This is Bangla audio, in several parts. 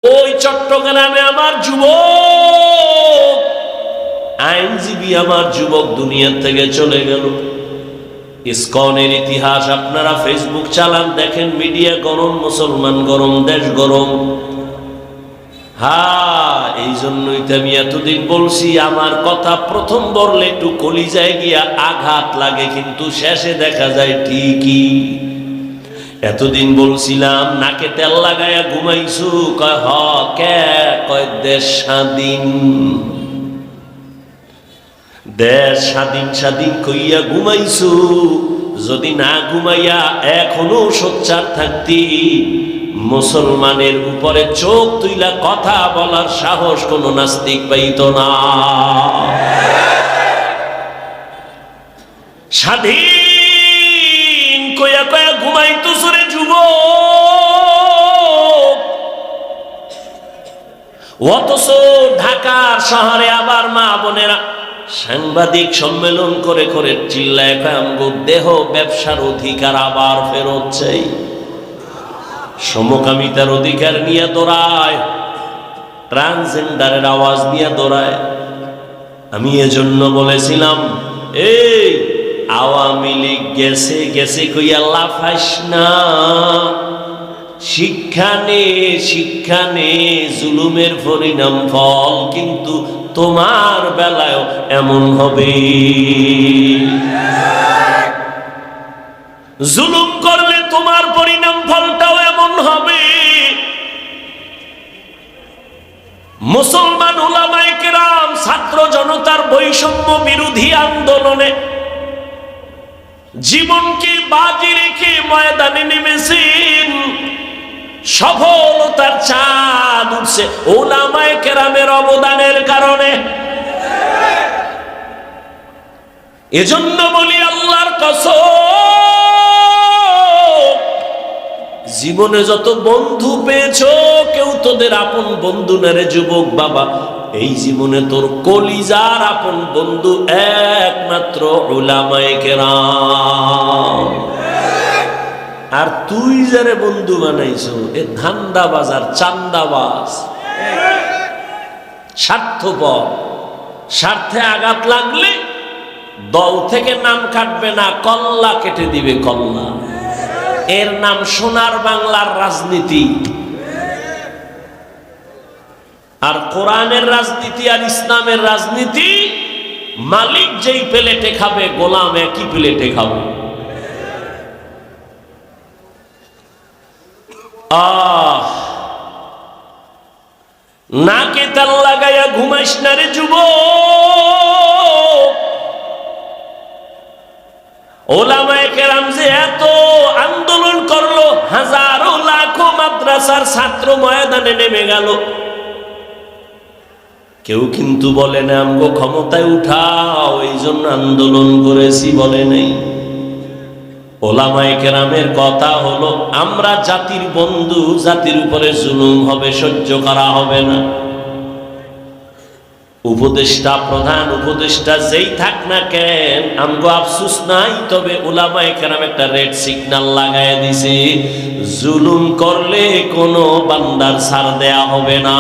ওই চট্টগ্রামে আমার যুবক আইনজীবী আমার যুবক দুনিয়া থেকে চলে গেল। ইসকনের ইতিহাস আপনারা ফেসবুক চালান, দেখেন, মিডিয়া গরম, মুসলমান গরম, দেশ গরম। হ্যাঁ, এই জন্যই তো আমি এতদিন বলছি, আমার কথা প্রথম বললে একটু কলিজায় গিয়া আঘাত লাগে, কিন্তু শেষে দেখা যায় ঠিকই। এতদিন বলছিলাম নাকে তেল লাগায়া ঘুমাইছু, কয় হ, কে কয় দেশ স্বাধীন, দেশ স্বাধীন স্বাধীন কইয়া ঘুমাইছু। যদি না ঘুমাইয়া এখনো সোচ্চার থাকতি, মুসলমানের উপরে চোখ তুইলা কথা বলার সাহস কোন নাস্তিক পাইত না। স্বাধীন কইয়া কয়া ঘুমাইতো সরে যুবক, অথচ ঢাকার শহরে আবার মা বোনেরা সাংবাদিক সম্মেলন করে করে চিল্লায় কয় আমগো দেহ ব্যবসার অধিকার আবার ফেরত চাই, সমকামিতার অধিকার নিয়ে দৌড়ায়, ট্রান্সজেন্ডারের আওয়াজ নিয়ে দৌড়ায়। আমি এজন্য বলেছিলাম, এই আওয়ামী লীগ গেছে গেছে কইয়া লাফাইস না, শিক্ষা নে, শিক্ষা নে, জুলুমের পরিণাম ফল কিন্তু তোমার বেলায় এমন হবে। জুলুম করলে তোমার পরিণাম ফলটাও এমন হবে। মুসলমান উলামায়ে কেরাম ছাত্র জনতার বৈষম্য বিরোধী আন্দোলনে জীবনকে বাজি রেখে ময়দানে নেমেছেন। সফলতার চাঁদ উঠছে উলামায়ে কেরামের অবদানের কারণে। এজন্য বলি আল্লাহর কসম, জীবনে যত বন্ধু পেয়েছো কেউ তোদের আপন বন্ধু না রে যুবক বাবা। এই জীবনে তোর কলিজার আপন বন্ধু একমাত্র উলামায়ে কেরাম। আর তুই যারে বন্ধু বানাইছো এ ধান্দাবাজ আর চান্দাবাজ, স্বার্থপর। স্বার্থে আঘাত লাগলে দল থেকে নাম কাটবে না, কল্লা কেটে দিবে, কল্লা। এর নাম সোনার বাংলার রাজনীতি। আর কোরআনের রাজনীতি আর ইসলামের রাজনীতি, মালিক যেই প্লেটে খাবে গোলাম একই প্লেটে খাবে। নাকে তেল লাগাইয়া ঘুমাইস না রে যুবক। উলামায়ে কেরাম যে এত আন্দোলন করলো, হাজারো লাখো মাদ্রাসার ছাত্র ময়দানে নেমে গেল, কেউ কিন্তু বলে না আমগো ক্ষমতায় উঠাও এই জন্য আন্দোলন করেছি, বলে নেই। উলামায়ে কেরামের কথা হলো, আমরা জাতির বন্ধু, জাতির উপরে জুলুম হবে, সহ্য করা হবে না। উপদেষ্টা, প্রধান উপদেষ্টা যেই থাক না কেন, আমগো আফসোস নাই, তবে উলামায়ে কেরাম একটা রেড সিগন্যাল লাগায় দিছে, জুলুম করলে কোনো বান্দার ছাড় দেয়া হবে না।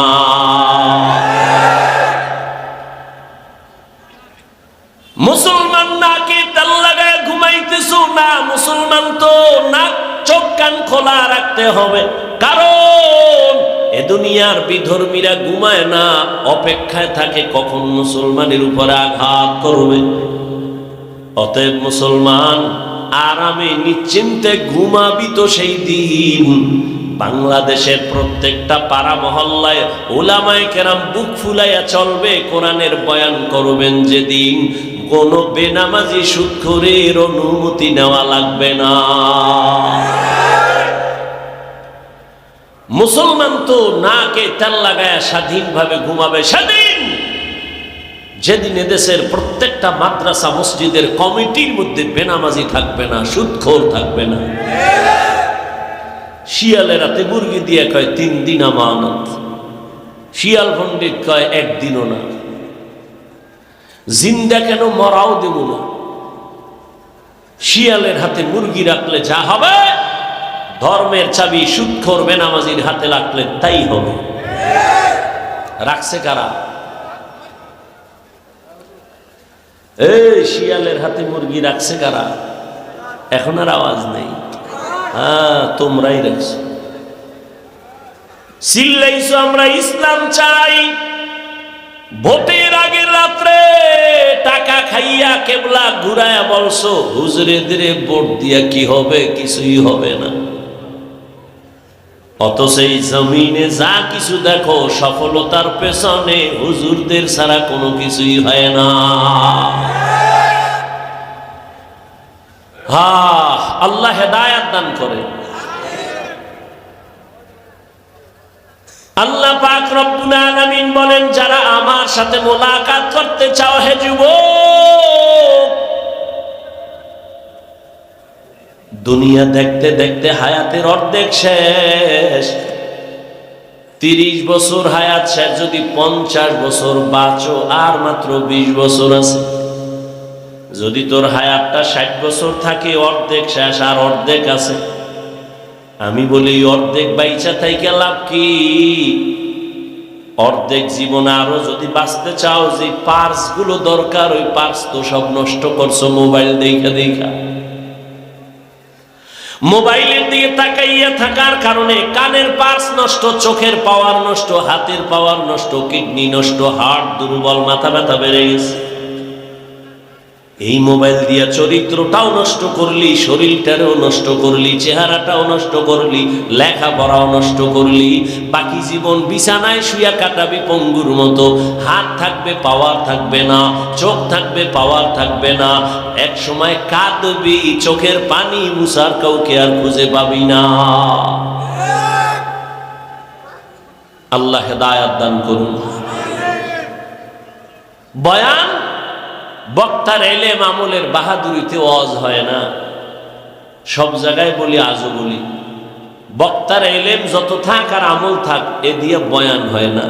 মুসলমান নাকে তেল লাগায় ঘুমাইতেছো না, মুসলমান তো নাক চোখ কান খোলা রাখতে হবে, কারণ এ দুনিয়ার বিধর্মীরা ঘুমায় না, অপেক্ষায় থাকে কখন মুসলমানের উপরে আঘাত করবে। অতএব মুসলমান আরামে নিশ্চিন্তে ঘুমাবি তো সেই দিন বাংলাদেশের প্রত্যেকটা পাড়া মহল্লায় উলামায়ে কেরাম বুক ফুলাইয়া চলবে, কোরআনের বয়ান করবেন যেদিন, কোন বেনামাজি সুদখোরের অনুমতি নেওয়া লাগবে না। মুসলমান তো নাকে তেল লাগায় স্বাধীনভাবে ঘুমাবে সেদিন, যেদিন এদেশের প্রত্যেকটা মাদ্রাসা মসজিদের কমিটির মধ্যে বেনামাজি থাকবে না, সুদখোর থাকবে না। শিয়ালে রাতে মুরগি দিয়ে কয় 3 দিন আমানত, শিয়াল পণ্ডিত কয় 1 দিনও না। জিন্দা কেন, মরাও দেব না। শিয়ালের হাতে মুরগি রাখলে যা হবে, ধর্মের চাবি সুদখোর বেনামাজির হাতে রাখলে তাই হবে। রাখছে কারা? এই শিয়ালের হাতে মুরগি রাখছে কারা? এখন আর আওয়াজ নেই। হ্যাঁ, তোমরাই রাখছো। চিল্লাইছো আমরা ইসলাম চাই। ভোটের আগের রাত্রে টাকা খাইয়া কেবলা ঘুরায়া বলছো হুজুরেদের ভোট দিয়া কি হবে? কিছুই হবে না। অথচ এই জমিনে যা কিছু দেখো সফলতার পেছনে হুজুরদের ছাড়া কোনো কিছুই হয় না। হ্যাঁ, আল্লাহ হেদায়াত দান করে। আল্লাহ পাক রব্বুল আলামিন বলেন, যারা আমার সাথে মোলাকাত করতে চাও হে যুবক, দুনিয়া দেখতে দেখতে হায়াতের অর্ধেক শেষ। 30 বছর হায়াত শেষ, যদি 50 বছর বাঁচো আর মাত্র 20 বছর আছে। যদি তোর হায়াতটা 60 বছর থাকে, অর্ধেক শেষ আর অর্ধেক আছে। আমি বলি অর্ধেক বাইচা থাইকা লাভ কি? অর্ধেক জীবনে আরো যদি বাঁচতে চাও, যে পার্স গুলো দরকার ওই পার্স তো সব নষ্ট করছো মোবাইল দেখা দেখা। মোবাইলের দিকে তাকাইয়া থাকার কারণে কানের পার্স নষ্ট, চোখের পাওয়ার নষ্ট, হাতের পাওয়ার নষ্ট, কিডনি নষ্ট, হার্ট দুর্বল, মাথা ব্যথা বেড়ে গেছে। এই মোবাইল দিয়া চরিত্রটাও নষ্ট করলি, শরীরটাও নষ্ট করলি, চেহারাটাও নষ্ট করলি, লেখাপড়াও নষ্ট করলি। বাকি জীবন বিছানায় শুয়া কাটাবি পঙ্গুর মতো। হাত থাকবে, পাওয়ার থাকবে না, চোখ থাকবে, পাওয়ার থাকবে না। এক সময় কাঁদবি, চোখের পানি মুছার কাউকে আর খুঁজে পাবি না। আল্লাহ হেদায়াত দান করুন। বয়ান বক্তার এলেম আমলের বাহাদুরিতে ওয়াজ হয় না। সব জায়গায় বলি, আজও বলি, বক্তার এলেম যত থাক আর আমল থাক, এ দিয়ে বয়ান হয় না।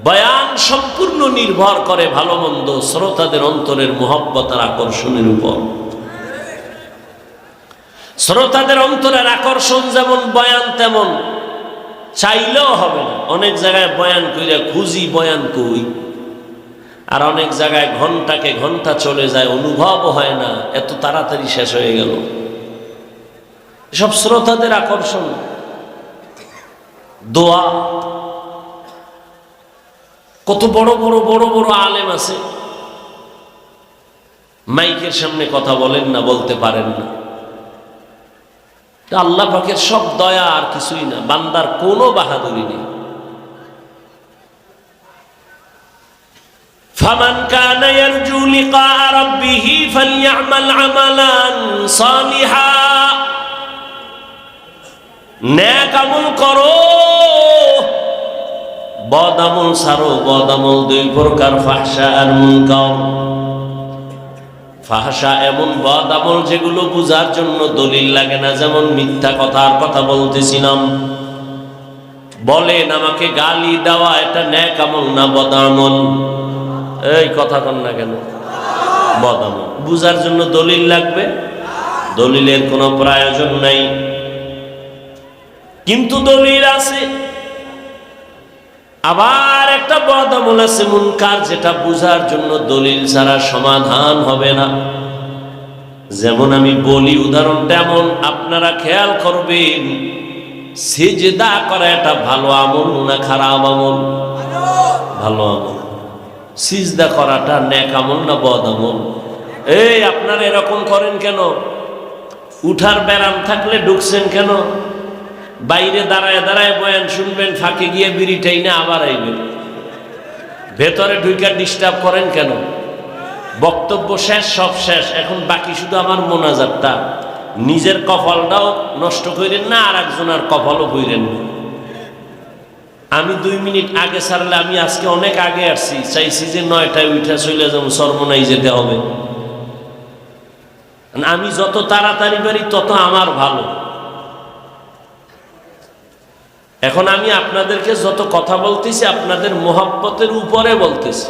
বয়ান সম্পূর্ণ নির্ভর করে ভালো মন্দ শ্রোতাদের অন্তরের মুহাব্বত আর আকর্ষণের উপর। শ্রোতাদের অন্তরের আকর্ষণ যেমন, বয়ান তেমন। চাইলেও হবে না। অনেক জায়গায় বয়ান কইরা খুঁজি বয়ান কই, আর অনেক জায়গায় ঘন্টাকে ঘন্টা চলে যায়, অনুভব হয় না, এত তাড়াতাড়ি শেষ হয়ে গেল। সব শ্রোতাদের আকর্ষণ। দোয়া, কত বড় বড় বড় বড় আলেম আছে, মাইকের সামনে কথা বলেন না, বলতে পারেন না। আল্লাহ পাকের সব দয়া, আর কিছুই না। বান্দার কোনো বাহাদুরি নেই। ফামান কানা ইয়ারজু লিকা রাব্বিহি ফালইআমাল আমালান সালিহা। নেক আমল করো, বদ আমল ছাড়ো। বদ আমল দুই প্রকার, ফাহশা আর মুনকার। ফাহশা এমন বদ আমল যেগুলো বুঝার জন্য দলিল লাগে না, যেমন মিথ্যা কথার কথা বলতেছিলাম। বলেন আমাকে গালি দেওয়া এটা নেক আমল না বদ আমল? এই কথা কন না কেন? বদ আমল। বুঝার জন্য দলিল লাগবে? দলিলের কোনো প্রয়োজন নাই, কিন্তু দলিল আছে। আবার একটা বদ আমল আছে মুনকার, যেটা বুঝার জন্য দলিল ছাড়া সমাধান হবে না। যেমন আমি বলি, উদাহরণটা এমন, আপনারা খেয়াল করবেন, সিজদা করা এটা ভালো আমল না খারাপ আমল? ভালো আমল। সিজদা করাটা নেক আমল না বদ আমল? এই আপনারা এরকম করেন কেন? উঠার ব্যারাম থাকলে ঢুকছেন কেন? বাইরে দাঁড়ায় দাঁড়ায় বয়ান শুনবেন, ফাঁকে গিয়ে বিড়িটাই না আবার আইবেন। ভেতরে ঢুকে ডিস্টার্ব করেন কেন? বক্তব্য শেষ, সব শেষ, এখন বাকি শুধু আমার মোনাজাতটা। নিজের কপালটাও নষ্ট করেন না, আর একজনের কপালও কইরেন না। আমি 2 মিনিট আগে ছাড়লে, আমি আজকে অনেক আগে আসছি, চাইছি যে 9টায় উঠে চলে যাবো, সর্বনাই যেতে হবে। আমি যত তাড়াতাড়ি পারি তত আমার ভালো। এখন আমি আপনাদেরকে যত কথা বলতেছি, আপনাদের মোহাব্বতের উপরে বলতেছি।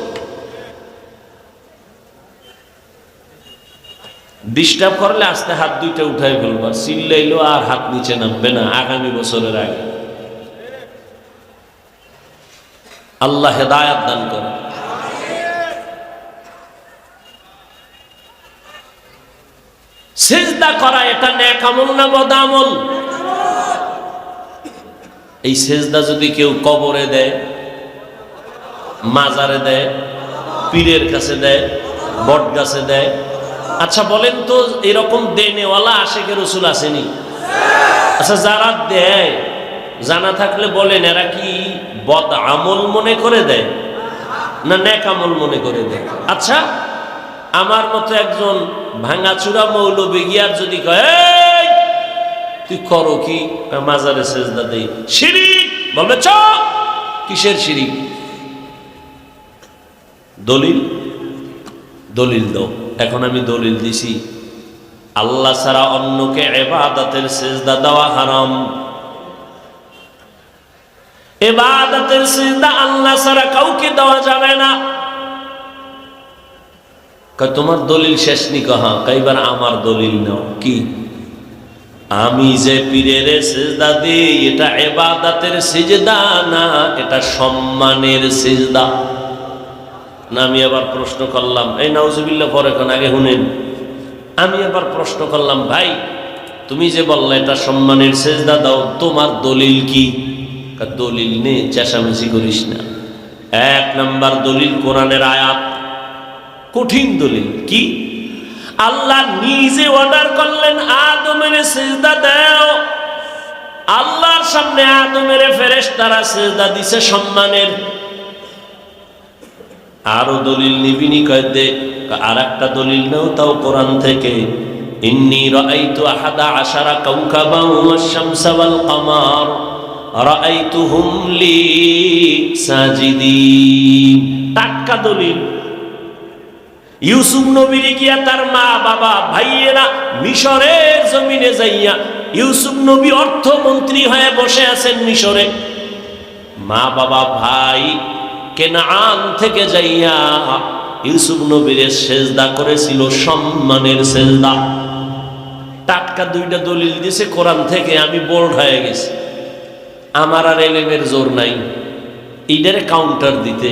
ডিস্টার্ব করলে আস্তে হাত দুইটা উঠাই ফেলবো, চিল্লাইলো আর হাত নিচে নামবে না আগামী বছরের আগে। আল্লাহ হেদায়েত দান করে। সিজদা করা এটা নেক আমল না বদ আমল? এই সিজদা যদি কেউ কবরে দেয়, মাজারে দেয়, পীরের কাছে দেয়, বট গাছে দেয়, আচ্ছা বলেন তো এরকম দেনেওয়ালা আশেকে রসুল আসেনি? আচ্ছা যারা দেয় জানা থাকলে বলেন এরা কি বদ আমল মনে করে দেয় না নেক আমল মনে করে দেয়? আচ্ছা আমার মতো একজন ভাঙাচুরা মৌলবি গিয়ার যদি কয় এই তুই করো কি, মাজারে সেজদা দেই, শিরিক, বলবে চ কিসের শিরিক? দলিল দলিল দাও। এখন আমি দলিল দিছি আল্লাহ ছাড়া অন্যকে ইবাদতের সিজদা দেওয়া হারাম। ইবাদতের সিজদা আল্লাহ ছাড়া কাউকে দেওয়া যাবে না। কয় তোমার দলিল শেষ নি? কহা কইবার আমার দলিল নাও। কি? আমি যে পীরের সিজদা দেই এটা ইবাদতের সিজদা না, এটা সম্মানের সিজদা না। আমি আবার প্রশ্ন করলাম, এই নাউজুবিল্লাহ পরে কোন আগে শুনেন, আমি আবার প্রশ্ন করলাম ভাই তুমি যে বললে এটা সম্মানের সিজদা দাও, তোমার দলিল কি? দলিল নেই, চেঁচামেচি করিস না। এক নাম্বার দলিল কোরআনের আয়াত, কঠিন দলিল। কি? আল্লাহ নিজে অর্ডার করলেন আদমের সিজদা দাও। আল্লাহর সামনে আদমের ফেরেশতারা সিজদা দিছে সম্মানের। আরো দলিল নিবিনি কয় দে, আর একটা দলিল নাও তাও কোরআন থেকে, ইন্নী রাআইতু আহাদা আশারা কাওকাবান ওয়াশ-শামসা ওয়াল কামার রাআইতুহুম লি সাজিদিন। টাটকা দলিল। ইউসুফ নবীর গিয়া তার মা বাবা ভাইয়েরা মিশরের জমিনে যাইয়া, ইউসুফ নবী অর্থমন্ত্রী হয়ে বসে আছেন মিশরে, মা বাবা ভাই কেনান থেকে যাইয়া ইউসুফ নবীর সেজদা করেছিল সম্মানের সেজদা। টাটকা দুইটা দলিল দিছে কোরআন থেকে, আমি বোল্ড হয়ে গেছি। আমার আর এলেমের জোর নাই এইটারে কাউন্টার দিতে।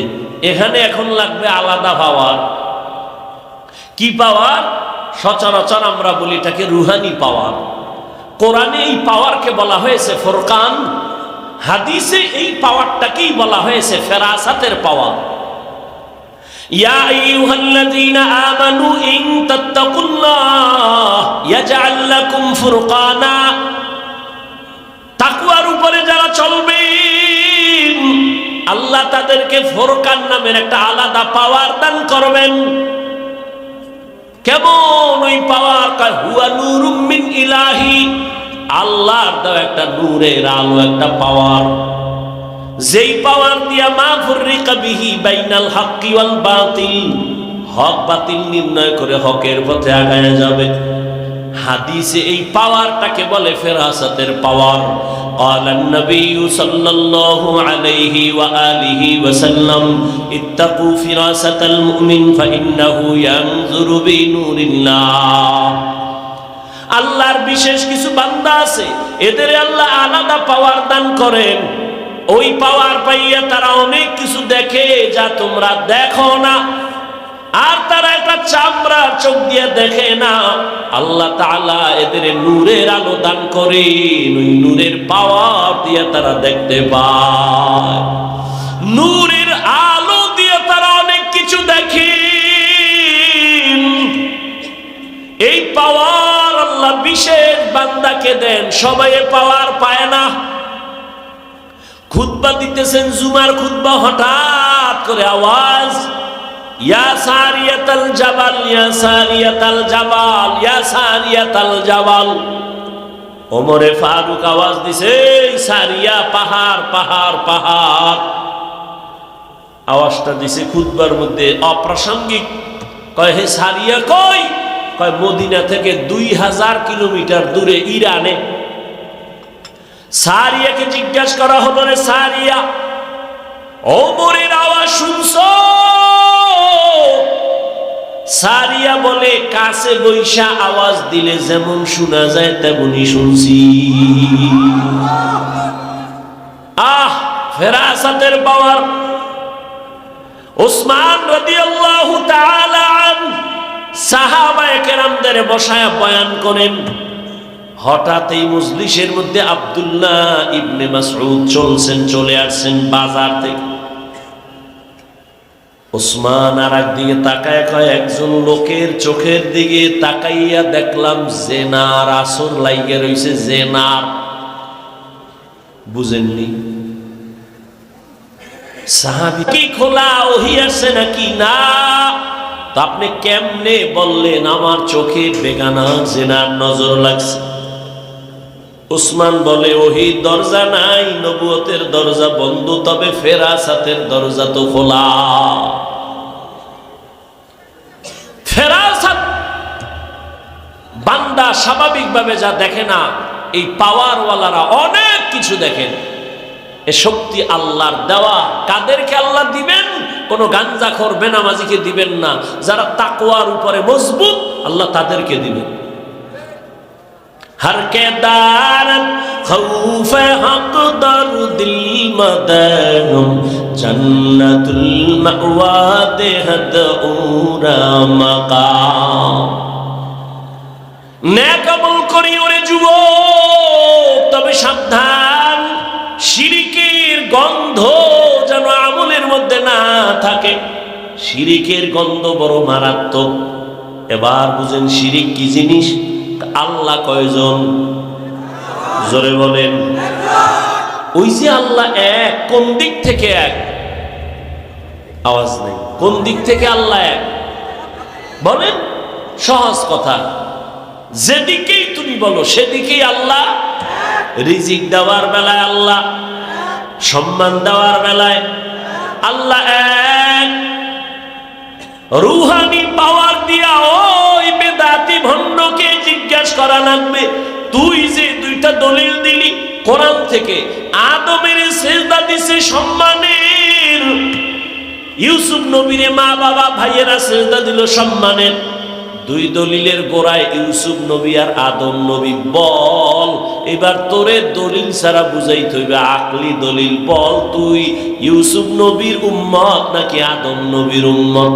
এখানে এখন লাগবে আলাদা পাওয়ার। কি পাওয়ার? সচরাচর আমরা বলি এটাকে রুহানি পাওয়ার। কোরআনে এই পাওয়ারকে বলা হয়েছে ফুরকান, হাদিসে এই পাওয়ারটাকেই বলা হয়েছে ফেরাসাতের পাওয়ার। ইয়া আইয়ুহাল্লাযীনা আমানু ইন তাত্তাকুল্লাহ ইয়াজআল লাকুম ফুরকানা। তাকওয়ার উপরে যারা চলবে আল্লাহ তাদেরকে ফুরকান নামের একটা আলাদা পাওয়ার দান করবেন। কেমন ওই পাওয়ার? হুয়া নূরুম মিন ইলাহি, আল্লাহর দেওয়া একটা নূরের আলো, একটা পাওয়ার, যেই পাওয়ার দিয়া মা ফুররিকা বিহি বাইনাল হাক্কি ওয়াল বাতিল, হক বাতিল নির্ণয় করে হকের পথে আগায় যাবে। হাদিসে এই পাওয়ারটাকে বলে ফেরাসাতের পাওয়ার। ক্বালান নবিয়্যু সাল্লাল্লাহু আলাইহি ওয়া আলিহি ওয়া সাল্লাম ইত্তাকু ফিরাসাতাল মুমিন ফাইন্নাহু ইয়ানজুরু বিনূরিল্লাহ। আল্লাহর বিশেষ কিছু বান্দা আছে, এদের আল্লাহ আলাদা পাওয়ার দান করেন। ওই পাওয়ার পাইয়া তারা অনেক কিছু দেখে যা তোমরা দেখো না। আর তারা একটা চামড়ার চোখ দিয়ে দেখে না। আল্লাহ তাআলা এদের নূরের আলো দান করেন, ওই নূরের পাওয়ার দিয়ে তারা দেখতে পায়। নূরের আলো দিয়ে তারা অনেক কিছু দেখে। এই পাওয়ার আল্লাহ বিশেষ বান্দাকে দেন, সবাই পাওয়ার পায় না। খুতবা দিতেছেন, জুমার খুতবা, হঠাৎ করে আওয়াজ, ইয়া সারিয়াতাল জাবাল, ইয়া সারিয়াতাল জাবাল, ইয়া সারিয়াতাল জাবাল। ওমরে ফারুক আওয়াজ দিছে, সারিয়া, পাহাড় পাহাড় পাহাড়। আওয়াজটা দিছে খুতবার মধ্যে অপ্রাসঙ্গিক। কয় হে সারিয়া কই? কয় মদিনা থেকে 2000 কিলোমিটার দূরে ইরানে। সারিয়াকে জিজ্ঞাসা করা হলো, রে সারিয়া, ওমরের আওয়াজ শুনছো? সারিয়া বলে, কাছে বৈশা আওয়াজ দিলে যেমন শোনা যায় তেমনই শুনছি। ফেরাসাতের পাওয়ার। উসমান রাদিয়াল্লাহু তাআলা আনহু সাহাবায়ে কেরামদের বসায়া বয়ান করেন। হঠাৎ এই মজলিসের মধ্যে আব্দুল্লাহ ইবনে মাসউদ চলে আসছেন বাজার থেকে। ওসমান আর একদিকে তাকায় কয়, একজন লোকের চোখের দিকে তাকাইয়া দেখলাম জেনার আসর লাইগে রইছে। জেনার বুঝেননি? সাহাবী কি খোলা ওহী আছে নাকি? না। তো আপনি কেমনে বললেন আমার চোখে বেগানা জেনার নজর লাগছে? উসমান বলে, ওহীর দরজা নাই, নবুয়তের দরজা বন্ধ, তবে ফেরাসাতের দরজা তো খোলা। ফেরাসাত বান্দা স্বাভাবিকভাবে যা দেখে না, এই পাওয়ারওয়ালারা অনেক কিছু দেখেন। এ শক্তি আল্লাহর দেওয়া। কাদেরকে আল্লাহ দিবেন? কোন গাঞ্জাখোর বেনামাজিকে দিবেন না। যারা তাকওয়ার উপরে মজবুত, আল্লাহ তাদেরকে দিবেন। हर के दारत खौफ हक दर दिल मदनुम जन्नतुल मअवा देहद उरा मकाम। नेक আমল করি ওরে যুবক, তবে সাবধান, শিরিকের গন্ধ যেন আমলের মধ্যে না থাকে। শিরিকের গন্ধ বড় মারাত্মক। এবার বুঝেন শিরিক কি জিনিস? আল্লাহ কয়জন? জোরে বলেন। ওই যে আল্লাহ এক, কোন দিক থেকে এক? আওয়াজ নেই। কোন দিক থেকে আল্লাহ এক বলেন? সহজ কথা, যেদিকেই তুমি বলো সেদিকেই আল্লাহ। রিজিক দেওয়ার বেলায় আল্লাহ, সম্মান দেওয়ার বেলায় আল্লাহ এক। রুহানি পাওয়ার দিয়া ওই বেদাতি ভণ্ডকে জিজ্ঞাসা করা লাগবে, তুই যে দুইটা দলিল দিলি কোরআন থেকে, আদমের সেজদা দিছে সম্মানের, ইউসুফ নবীরে মা বাবা ভাইয়েরা সেজদা দিল সম্মানের, দুই দলিলের গোড়ায় ইউসুফ নবী আর আদম নবী। বল এবার তোরে দলিল ছাড়া বুঝাইতে হইবে, আকলি দলিল। বল তুই ইউসুফ নবীর উম্মত নাকি আদম নবীর উম্মত?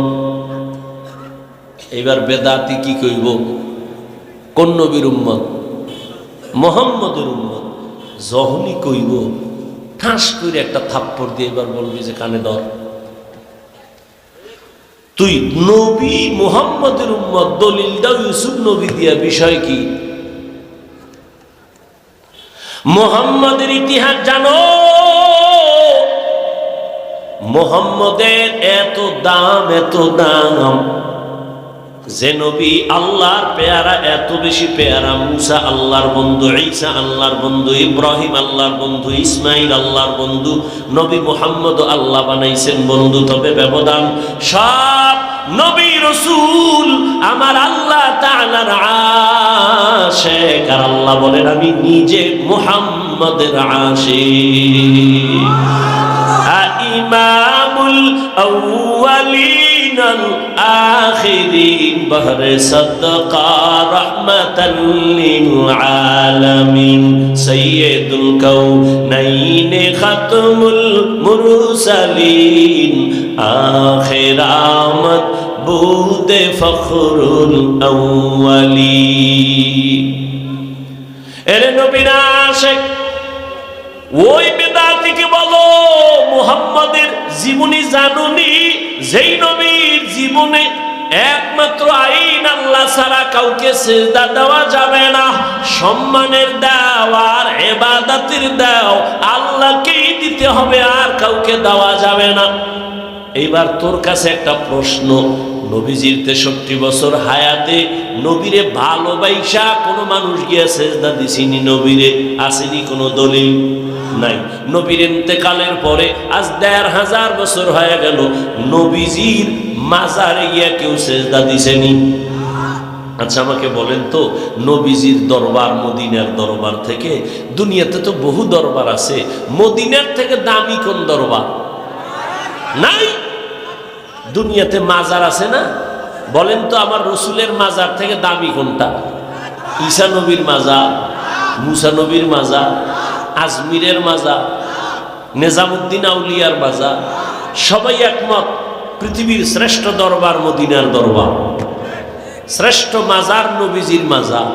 এবার বেদাতি কি কইব? কোন নবীর উম্মত? মুহাম্মদের উম্মত। যখনই কইব ঠাস করে একটা থাপ্পড় দিয়ে এবার বলবি যে কানে ধর, তুই নবী মুহাম্মদের উম্মত, দলিল দাও ইউসুফ নবী দিয়া। বিষয় কি? মুহাম্মদের ইতিহাস জানো? মুহাম্মদের এত দাম, এত দাম যে নবী আল্লাহর পেয়ারা, এত বেশি পেয়ারা। মুসা আল্লাহর বন্ধু, ঈসা আল্লাহর বন্ধু, ইব্রাহিম আল্লাহর বন্ধু, ইসমাইল আল্লাহর বন্ধু, নবী মুহাম্মদ আল্লাহ বানাইছেন বন্ধু। তবে ব্যবধান, সব নবী রাসূল আমার আল্লাহ তাআলার আশিক। আর আল্লাহ বলেন আমি নিজে মুহাম্মদের আশিক। ইমামুল আউয়ালিন আল আখিরিন বহরে সাদকা রাহমাতাল লিল আলামিন সাইয়্যিদুল কাউনাইন খাতমুল মুরসালিন আখির আমত বুদে ফখরুল আউয়ালিন। এর নবীর আশিক ওই বেদাতিকে বলো, মুহাম্মাদের জীবনী জানুনি? যেই নবীর জীবনে একমাত্র আইন আল্লাহ ছাড়া কাউকে সিজদা দেওয়া যাবে না, সম্মানের দাও আর ইবাদতের দাও আল্লাহকেই দিতে হবে, আর কাউকে দেওয়া যাবে না। এইবার তোর কাছে একটা প্রশ্ন, নবীজির 63 বছর হায়াতে নবীরে ভালোবাসা কোনো মানুষ গিয়া সিজদা দিছিনি? নবীরে আসেনি কোনো দলিল? নাই। নবীর ইন্তেকালের পরে আজ ১৫০০ বছর হয়ে গেল, নবীজির মাজারে গিয়া কেউ সিজদা দিছেনি? আচ্ছা আমাকে বলেন তো, নবীজির দরবার মদিনার দরবার থেকে, দুনিয়াতে তো বহু দরবার আছে, মদিনার থেকে দামি কোন দরবার? নাই। দুনিয়াতে মাজার আছে না? বলেন তো আমার রসুলের মাজার থেকে দামি কোনটা? ঈসা নবীর মাজার, মুসা নবীর মাজার, আজমিরের মাজার, নিজামুদ্দিন আউলিয়ার মাজার, সবাই একমত পৃথিবীর শ্রেষ্ঠ দরবার মদিনার দরবার, শ্রেষ্ঠ মাজার নবীজির মাজার।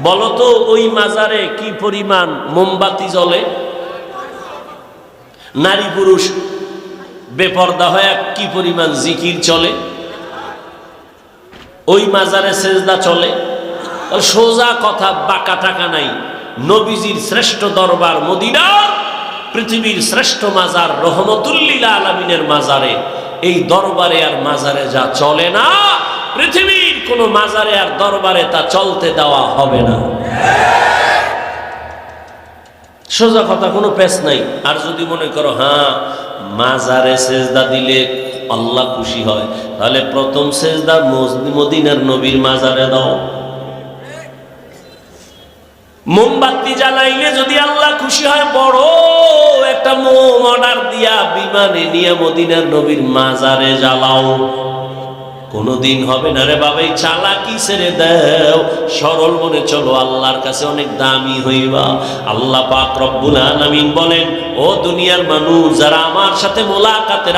বলতো ওই মাজারে কি পরিমাণ মোমবাতি জ্বলে, নারী পুরুষ বেপর্দা হয়ে কি পরিমাণ জিকির চলে, ওই মাজারে সেজদা চলে। সোজা কথা, বাঁকা টাকা নাই। নবীজির শ্রেষ্ঠ দরবার মদিনার পৃথিবীর শ্রেষ্ঠ মাজার রহমতুল্লিল আলামিনের মাজারে, এই দরবারে আর মাজারে যা চলে না, পৃথিবীর কোন মাজারে আর দরবারে তা চলতে দেওয়া হবে না। সোজা কথা, কোনো পেশ নাই। আর যদি মনে করো হ্যাঁ মাজারে সেজদা দিলে আল্লাহ খুশি হয়, তাহলে প্রথম সেজদা মদিনার নবীর মাজারে দাও। মোমবাতি জ্বালাইলে যদি আল্লাহ খুশি হয়, বড় একটা মোম অর্ডার দিয়া বিমানে নিয়ে মদিনার নবীর মাজারে জ্বালাও। কোনদিন হবে না রে বাবা, এই চালাকি ছেড়ে দাও, সরল মনে চলো, আল্লাহর কাছে অনেক দামি হইবা। আল্লাহ পাক রব্বুল আলামিন বলেন, ও দুনিয়ার মানুষ যারা আমার সাথে মোলাকাতে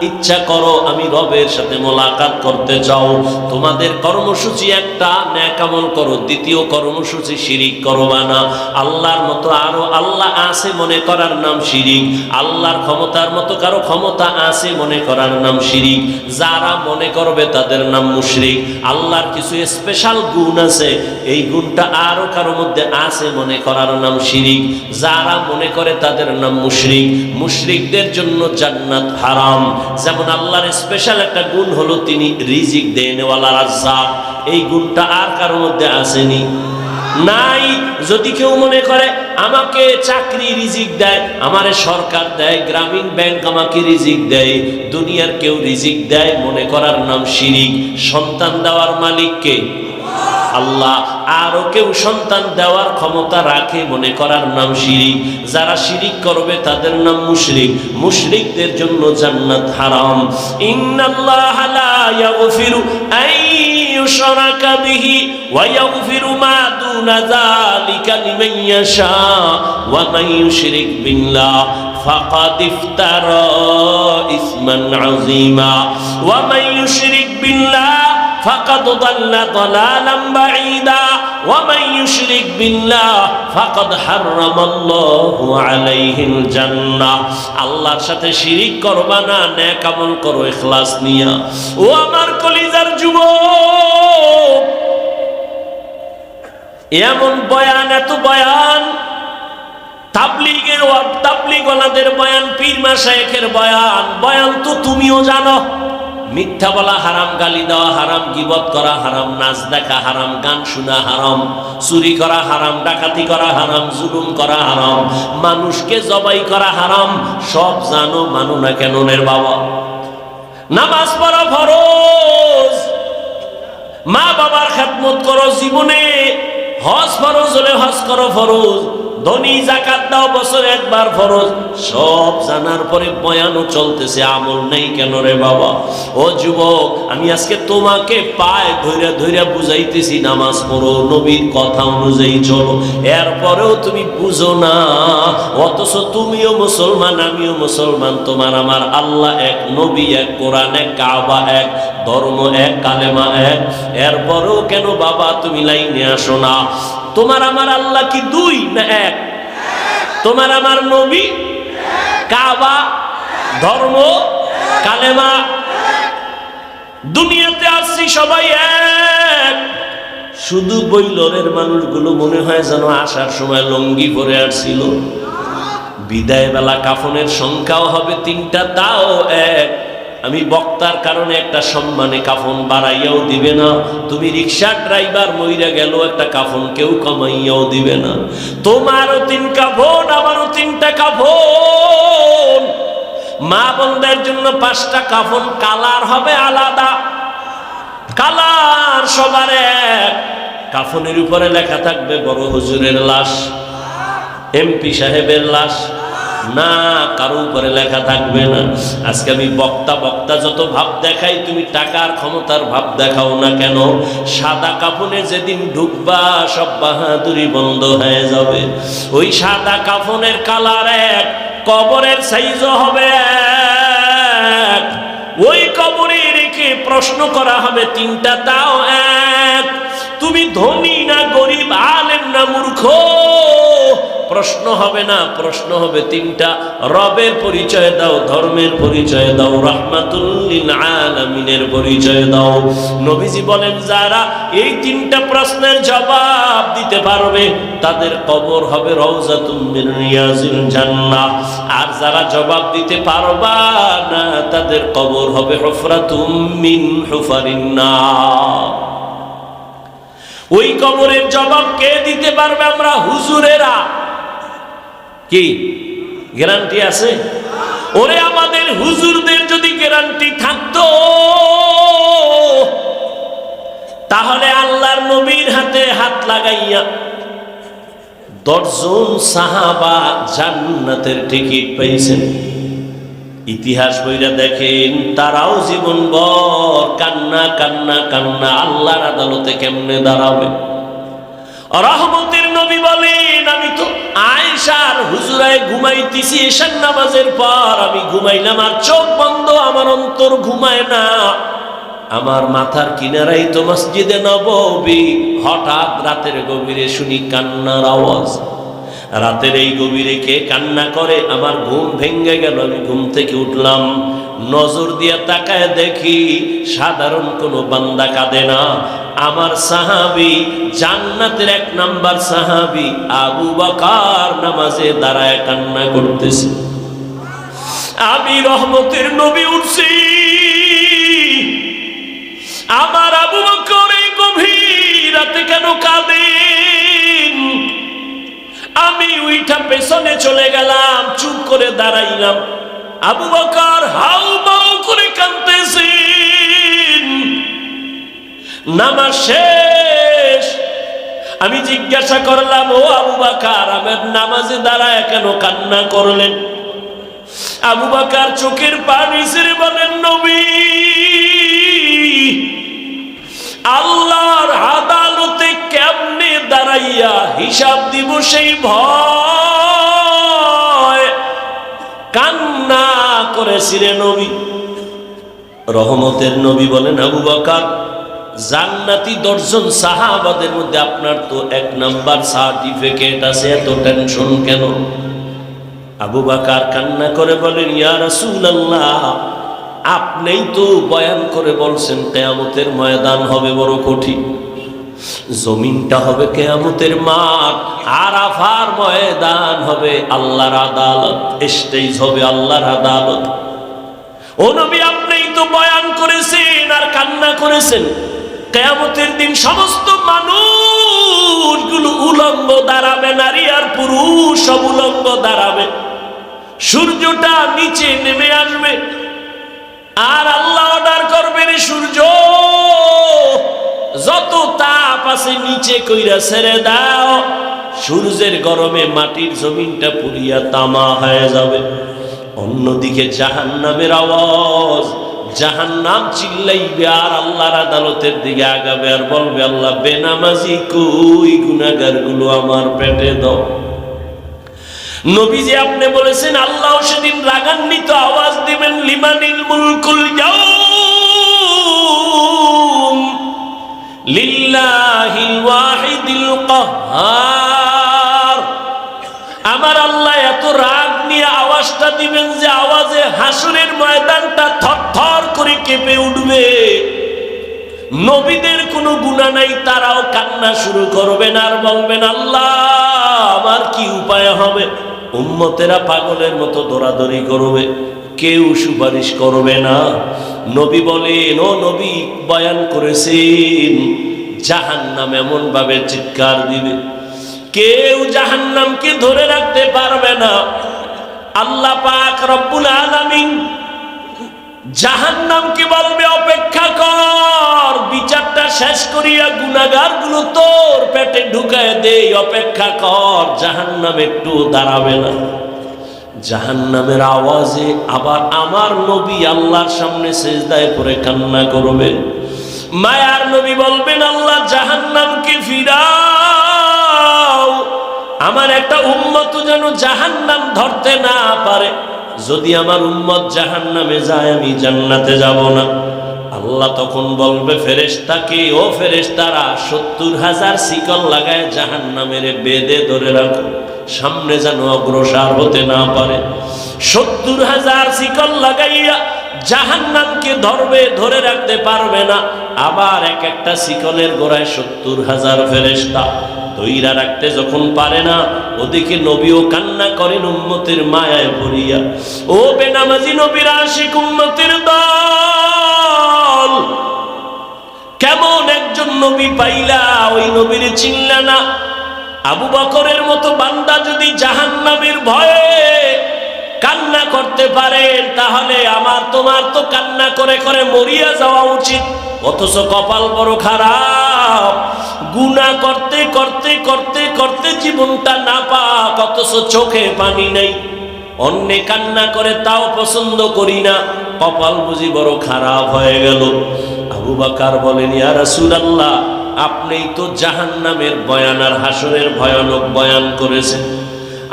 ইচ্ছা করো, আমি রবের সাথে মোলাকাত করতে চাও, তোমাদের কর্মসূচি একটা, নেক আমল করো। দ্বিতীয় কর্মসূচি শিরিক করবা না। আল্লাহর মতো আরো আল্লাহ আছে মনে করার নাম শিরিক। আল্লাহর ক্ষমতার মতো কারো ক্ষমতা আছে মনে করার নাম শিরিক। যারা মনে করবে তাদের নাম মুশরিক। আল্লাহর কিছু স্পেশাল গুণ আছে, এই গুণটা আরো কারো মধ্যে আছে মনে করার নাম শিরিক। যারা মনে করে তাদের নাম মুশরিক। মুশরিকদের জন্য জান্নাত হারাম। যেমন আল্লাহর স্পেশাল একটা গুণ হলো তিনি রিজিক দেনওয়ালা রাজ্জাক, এই গুণটা আর কারোর মধ্যে আসেনি, নাই। যদি কেউ মনে করে আমাকে চাকরি রিজিক দেয়, আমারে সরকার দেয়, গ্রামীণ ব্যাংক আমাকে রিজিক দেয়, দুনিয়ার কেউ রিজিক দেয়, মনে করার নাম শিরিক। সন্তান দেওয়ার মালিক কে? আল্লাহ। আরো কেউ সন্তান দেওয়ার ক্ষমতা রাখে মনে করার নাম শিরিক। যারা শিরিক করবে তাদের নাম মুশরিক। মুশরিকদের জন্য জান্নাত হারাম। ইন্নাল্লাহা লা ইয়াগফিরু আন ইউশরাকা বিহি ওয়া ইয়াগফিরু মা দুনা যালিকা লিমান ইয়াশা ওয়া মান ইউশরিক বিল্লাহ ফাকাদ ইফতারা ইসমান আযীমা ওয়া মান ইউশরিক বিল্লাহ ফাকাদ দাল্লা দালালান বাঈদা ওয়া মান ইউশরিক বিল্লাহ ফাকাদ হারামাল্লাহু আলাইহিল জান্নাহ। আল্লাহর সাথে শিরিক করবা না, নেক আমল করো ইখলাস নিয়া। ও আমার কলিজার যুবক, এমন বয়ান, এত বয়ান, তাবলীগওয়ালাদের বয়ান, পীর মাশায়েখের বয়ান, বয়ান তো তুমিও জানো। মিথ্যা বলা হারাম, গালি দেওয়া হারাম, গীবত করা হারাম, নাচ দেখা হারাম, গান শোনা হারাম, চুরি করা হারাম, ডাকাতি করা হারাম, জুলুম করা হারাম, মানুষকে জবাই করা হারাম। সব জানো, মানো না কেন রে বাবা? নামাজ পড়া ফরজ, মা বাবার খেদমত করো জীবনে, হজ ফরজ হলে হজ করো ফরজ, ধনী যাকাত দাও বছরে একবার ফরজ। সব জানার পরে বয়ানও চলতেছে, আমল নেই কেন রে বাবা? ও যুবক, আমি আজকে তোমাকে পায়ে ধইরা ধইরা বুঝাইতেছি নামাজ পড়ো, নবীর কথা অনুযায়ী চলো, এরপরেও তুমি বুঝো না। অথচ তুমিও মুসলমান, আমিও মুসলমান, তোমার আমার আল্লাহ এক, নবী এক, কোরআন এক, কাবা এক, ধর্ম এক, কালেমা এক। এরপরেও কেন বাবা তুমি লাইনে আসো না? তোমার আমার আল্লাহ কি দুই না এক? তোমার আমার নবী, কাবা, ধর্ম, কালেমা, দুনিয়াতে আসছি সবাই এক। শুধু বৈলরের মানুষগুলো মনে হয় যেন আসার সময় লঙ্গি পরে আসছিল। বিদায় বেলা কাফনের সংখ্যাও হবে 3টা, তাও এক। আমি বক্তার কারণে একটা সম্মানে কাফন বাড়াইয়াও দিবে না। তুমি রিক্সা ড্রাইভার মইরা গেল, একটা কাফন কেউ কমাইয়াও দিবে না। তোমারও 3 কাফন, আমারও 3টা কাফন। মা বোনদের জন্য 5টা কাফন, কালার হবে আলাদা, কালার সবার এক। কাফনের উপরে লেখা থাকবে বড় হুজুরের লাশ, এমপি সাহেবের লাশ, না কারো উপরে লেখা থাকবে না। আজকে আমি বক্তা যত ভাব দেখাই, তুমি টাকার ক্ষমতার ভাব দেখাও না কেন? সাদা কাফনে যেদিন ঢুকবা সব বাহাদুরি বন্ধ হয়ে যাবে। ওই সাদা কাফনের কালার এক, কবরের সাইজও হবে এক। ওই প্রশ্ন করা হবে তিনটা, তাও এক। তুমি ধনী না গরিব, আলেম না মূর্খ, প্রশ্ন হবে না, প্রশ্ন হবে তিনটা। রবের পরিচয় দাও, ধর্মের পরিচয় দাও, রাহমাতুল লিল আলামিনের পরিচয় দাও। নবীজি বলেন যারা এই তিনটা প্রশ্নের জবাব দিতে পারবে তাদের কবর হবে রওজাতুম মিন রিয়াজিল জান্নাহ, আর যারা জবাব দিতে পারবা না তাদের কবর হবে হুফরাতুম মিন হুফারিন নার। ওই কবরের জবাব কে দিতে পারবে? আমরা হুজুরেরা। কি গ্যারান্টি আছে? ওরে আমাদের হুজুরদের যদি গ্যারান্টি থাকতো তাহলে আল্লাহর নবীর হাতে হাত লাগাইয়া 10 জন সাহাবা জান্নাতের টিকিট পাইছেন। ইতিহাস বইরা দেখেন তারাও জীবনভর কান্না কান্না কান্না, আল্লাহর আদালতে কেমনে দাঁড়াবে। রহমতের নবী বলেন আমি তো আয়েশার হুজরায় ঘুমাইতেছি, এশার নামাজের পর আমি ঘুমাইলাম, আর চোখ বন্ধ, আমার অন্তর ঘুমায় না। আমার মাথার কিনারাই তো মসজিদে নববী, হঠাৎ রাতের গভীরে শুনি কান্নার আওয়াজ। রাতের এই গভীরে কে কান্না করে? আমার ঘুম ভেঙে গেল, আমি ঘুম থেকে উঠলাম, নজর দিয়ে তাকায় দেখি সাধারণ কোনো বান্দা কাঁদে না, আমার সাহাবী, জান্নাতের 1 নাম্বার সাহাবী আবু বকর নামাজে দাঁড়ায় কান্না করতেছে। আমি রহমতের নবী উঠছি, আমার আবু বকর এই গভীর রাতে কেন কাঁদেন? আমি উইঠা পেছনে চলে গেলাম, চুপ করে দাঁড়াইলাম। আবু বকর হাউমাউ করে কাঁদতেছেন। নামাজ শেষ, আমি জিজ্ঞাসা করলাম, ও আবু বকর, আমার নামাজে দাঁড়ায় কেন কান্না করলেন? আবু বকর চোখের পানি ছেড়ে বলেন, নবী, আল্লাহর আদালতে কেমনে দাঁড়াইয়া হিসাব দিব সেই ভয় কান্না করেছিলেন নবী। রহমতের নবী বলেন, আবু বকর, জান্নাতি 10 জন সাহাবাদের মধ্যে আপনার তো 1 নাম্বার সার্টিফিকেট আছে, এত টেনশন কেন? আবু বকর কান্না করে বলেন, ইয়া রাসূলুল্লাহ, আপনিই তো বয়ান করে বলছেন কিয়ামতের ময়দান হবে বড় কঠিন, জমিনটা হবে কিয়ামতের মাঠ, আরাফার ময়দান হবে আল্লাহর আদালত, স্টেজ হবে আল্লাহর আদালত। ও নবী, আপনিই তো বয়ান করেছেন আর কান্না করেছেন, কিয়ামতের দিন সমস্ত মানুষগুলো উলঙ্গ দাঁড়াবে, নারী আর পুরুষ সব উলঙ্গ দাঁড়াবে, সূর্যটা নিচে নেমে আসবে, আর আল্লাহ অর্ডার করবেন সূর্য যত তাপ আছে নিচে কইরা ছেড়ে দাও। সূর্যের গরমে মাটির জমিনটা পুড়িয়া তামা হয়ে যাবে। অন্যদিকে জাহান্নামের আওয়াজ, জাহান্নাম চিল্লাইবে আর আল্লাহর আদালতের দিকে আগাবে আর বলবে, আল্লাহ, বেনামাজি কই, গুনাহগার গুলো আমার পেটে দাও। নবীজি আপনি বলেছেন আল্লাহ সেদিন রাগান্বিত আওয়াজ দিবেন, লিমানিল মুলকুল ইয়াউম লিল্লাহিল ওয়াহিদিল কাহ্হার। আমার আল্লাহ এত রাগ নিয়ে আওয়াজটা দিবেন যে আওয়াজে হাসরের ময়দানটা থরথর করে কেঁপে উঠবে। নবীদের কোনো গুনাহ নাই, তারাও কান্না শুরু করবেন আর বলবেন, আল্লাহ, আমার কি উপায় হবে? উম্মতেরা পাগলের মতো দৌড়াদৌড়ি করবে, কেউ সুপারিশ করবে না। নবী বলেন, ও নবী বয়ান করেছেন, জাহান্নাম এমন ভাবে চিৎকার দিবে, কেউ জাহান্নামকে ধরে রাখতে পারবে না। আল্লাহ পাক রব্বুল আলামিন জাহান্নামকে বলবে, অপেক্ষা কর, বিচারটা শেষ করিয়া গুনাহগার গুলো তোর পেটে ঢুকায় দেই, অপেক্ষা কর। জাহান্নাম একটু দাঁড়াবে না। জাহান্নামের আওয়াজে আবার আমার নবী আল্লাহর সামনে সিজদায় পড়ে কান্না করবেন। মায়ার নবী বলবেন, আল্লাহ, জাহান্নামকে ফিরাও, আমার একটা উম্মত যেন জাহান্নাম ধরতে না পারে। যদি আমার উম্মত জাহান্নামে যায় আমি জান্নাতে যাব না। আল্লাহ তখন বলবে ফেরেশতাকে, ও ফেরেশতারা 70,000 শিকল লাগায় জাহান্নামের বেঁধে ধরে রাখো, সামনে যেন অগ্রসর হতে না পারে। 70,000 শিকল লাগাইয়া জাহান্নামকে ধরবে, ধরে রাখতে পারবে না। আবার এক একটা শিকলের গোড়ায় 70,000 ফেরেশতা ধইরা রাখতে যখন পারে না, ওদিকে নবীও কান্না করেন উম্মতের মায়ায় পড়িয়া। ও বেনামাজি নবীর আশিক উম্মতের দল, কেমন একজন নবী পাইলা, ওই নবীর চিনলা না? আবু বকরের মতো বান্দা যদি জাহান্নামের ভয়ে কান্না করতে পারেন, তাহলে আমার তোমার তো কান্না করে করে মরিয়া যাওয়া উচিত। অথচ কপাল বড় খারাপ, গুনাহ করতে করতে করতে করতে জীবনটা নাপাক, অথচ চোখে পানি নেই। অন্যে কান্না করে তাও পছন্দ করি না, কপাল বুঝি বড় খারাপ হয়ে গেল। আবু বকর বলেন, ইয়া রাসূলুল্লাহ, আপনিই তো জাহান্নামের বয়ান আর হাসরের ভয়ানক বয়ান করেছেন।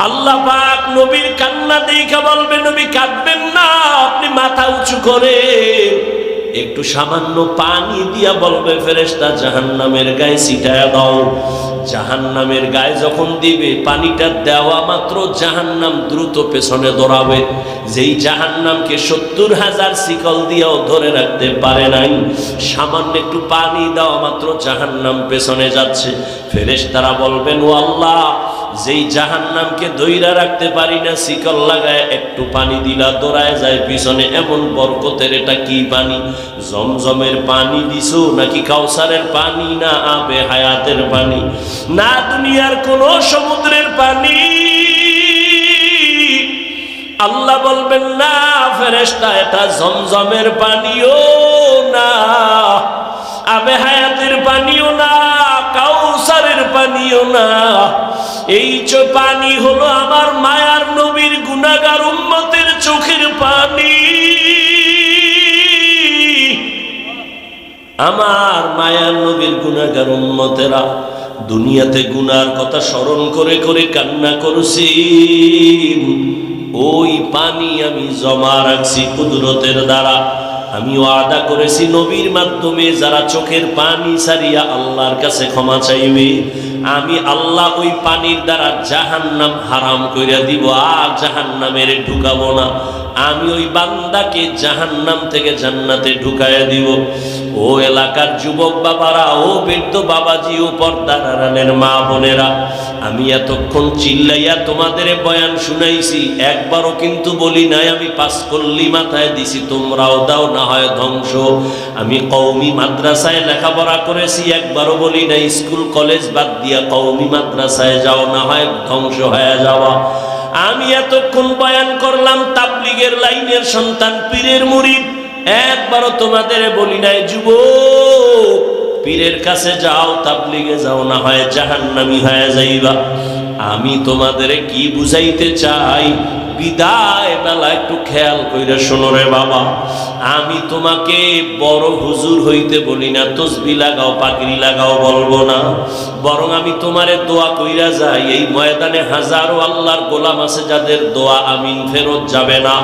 আল্লাহ পাক নবীর কান্না দেখে বলবে, নবী কাঁদবেন না, আপনি মাথা উঁচু করে একটু সামান্য পানি দিয়া বলবে ফেরেশতা জাহান্নামের গায়ে ছিটায়া দাও। জাহান্নামের গায়ে যখন দিবে, পানিটা দেওয়া মাত্র জাহান্নাম দ্রুত পেছনে দৌড়াবে। যেই জাহান্নামকে 70,000 শিকল দিয়েও ধরে রাখতে পারে নাই, সামান্য একটু পানি দেওয়া মাত্র জাহান্নাম পেছনে যাচ্ছে। ফেরেশতারা বলবেন, ও আল্লাহ, যেই জাহান্নামকে ধইরা রাখতে পারি না, শিকল লাগায় একটু পানি দিলা দৌড়ায় যায় পিছনে, এমন বরকতের এটা কি পানি? জমজমের পানি দিছো নাকি কাউসারের পানি, না আবে হায়াতের পানি, না দুনিয়ার কোন সমুদ্রের পানি? আল্লাহ বলবেন, না ফেরেশতা, এটা জমজমের পানিও না, আবে হায়াতের পানিও না, কাউসারের পানিও না। এই পানি হলো আমার মায়ার নবীর গুনাহগার উম্মতের চোখের পানি। আমার মায়ার নবীর গুনাহগার উম্মতেরা দুনিয়াতে গুনার কথা স্মরণ করে করে কান্না করছি, ওই পানি আমি জমা রাখছি কুদরতের দ্বারা। আমি ওয়াদা করেছি নবীর মাধ্যমে যারা চোখের পানি ছাড়িয়া আল্লাহর কাছে ক্ষমা চাইবে, আমি আল্লাহ ওই পানির দ্বারা জাহান্নাম হারাম কইরা দিব, আর জাহান্নামের ঢুকাবো না। আমি ওই বান্দাকে জাহান্নাম থেকে জান্নাতে ঢুকাইয়া দিব। ও এলাকার যুবক বাবারা, ও বৃদ্ধ বাবাজি, ও পর্দার আড়ালের মা বোনেরা, আমি এতক্ষণ চিল্লাইয়া তোমাদের বয়ান শুনাইছি, একবারও কিন্তু বলি নাই আমি 5 কল্লি মাথায় দিছি তোমরাও দাও, না হয় ধ্বংস। আমি কওমি মাদ্রাসায় লেখাপড়া করেছি, একবারও বলি নাই স্কুল কলেজ বাদ দিয়া কওমি মাদ্রাসায় যাও, না হয় ধ্বংস হয়ে যাওয়া। আমি এতক্ষণ বয়ান করলাম তাবলীগের লাইনের সন্তান, পীরের মুরিদ, একবারও তোমাদের বলি নাই যুবক পীরের কাছে যাও, তাবলীগে যাও, না হয় জাহান্নামী হয়ে যাইবা। আমি তোমাদের কি বুঝাইতে চাই, বিদায় বেলা একটু খেয়াল কইরা শোনো রে বাবা। আমি তোমাকে বড় হুজুর হইতে বলি না, তসবিহ লাগাও পাগড়ি লাগাও বলবো না, বরং আমি তোমারে দোয়া কইরা যাই, এই ময়দানে হাজারো আল্লাহর গোলাম আছে যাদের দোয়া আমিন ফেরত যাবে না।